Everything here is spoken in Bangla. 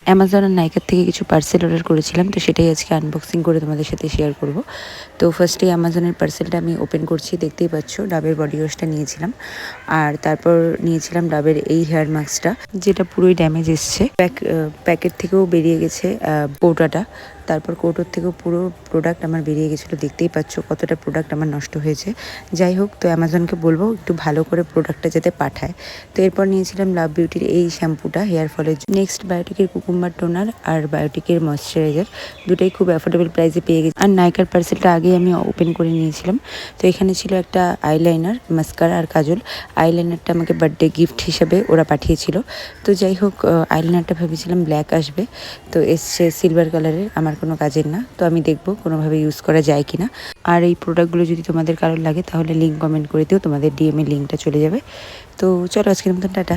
অ্যামাজন আর নাইকার থেকে কিছু পার্সেল অর্ডার করেছিলাম, তো সেটাই আজকে আনবক্সিং করে তোমাদের সাথে শেয়ার করব। তো ফার্স্টে অ্যামাজনের পার্সেলটা আমি ওপেন করছি, দেখতেই পাচ্ছ ডাবের বডি ওয়াশটা নিয়েছিলাম, আর তারপর নিয়েছিলাম ডাবের এই হেয়ার মাস্কটা, যেটা পুরোই ড্যামেজ এসছে। প্যাকেট থেকেও বেরিয়ে গেছে কৌটাটা, তারপর কৌটোর থেকেও পুরো প্রোডাক্ট আমার বেরিয়ে গেছিলো। দেখতেই পাচ্ছ কতটা প্রোডাক্ট আমার নষ্ট হয়েছে। যাই হোক, তো অ্যামাজনকে বলবো একটু ভালো করে প্রোডাক্টটা যাতে পাঠায়। তো এরপর নিয়েছিলাম লাভ বিউটির এই শ্যাম্পুটা হেয়ার ফলের। নেক্সট বায়োটিকের কুকুম্বার টোনার আর বায়োটিকের ময়শ্চারাইজার, দুটোই খুব অ্যাফোর্ডেবল প্রাইসে পেয়ে গেছি। আর নাইকার পার্সেলটা আগেই আমি ওপেন করে নিয়েছিলাম। তো এখানে ছিল একটা আইলাইনার, মাস্কারা আর কাজল। আইলাইনারটা আমাকে বার্থডে গিফট হিসেবে ওরা পাঠিয়েছিল। তো যাই হোক, আইলাইনারটা ভেবেছিলাম ব্ল্যাক আসবে, তো এসছে সিলভার কালারের। আমার কোনো কাজের না, তো আমি দেখবো কোনোভাবে ইউজ করা যায় কিনা। আর এই প্রোডাক্টগুলো যদি তোমাদের কারোর লাগে তাহলে লিঙ্ক কমেন্ট করে দিও, তোমাদের ডিএমএ লিঙ্কটা চলে যাবে। তো চলো আজকের মতন টাটা।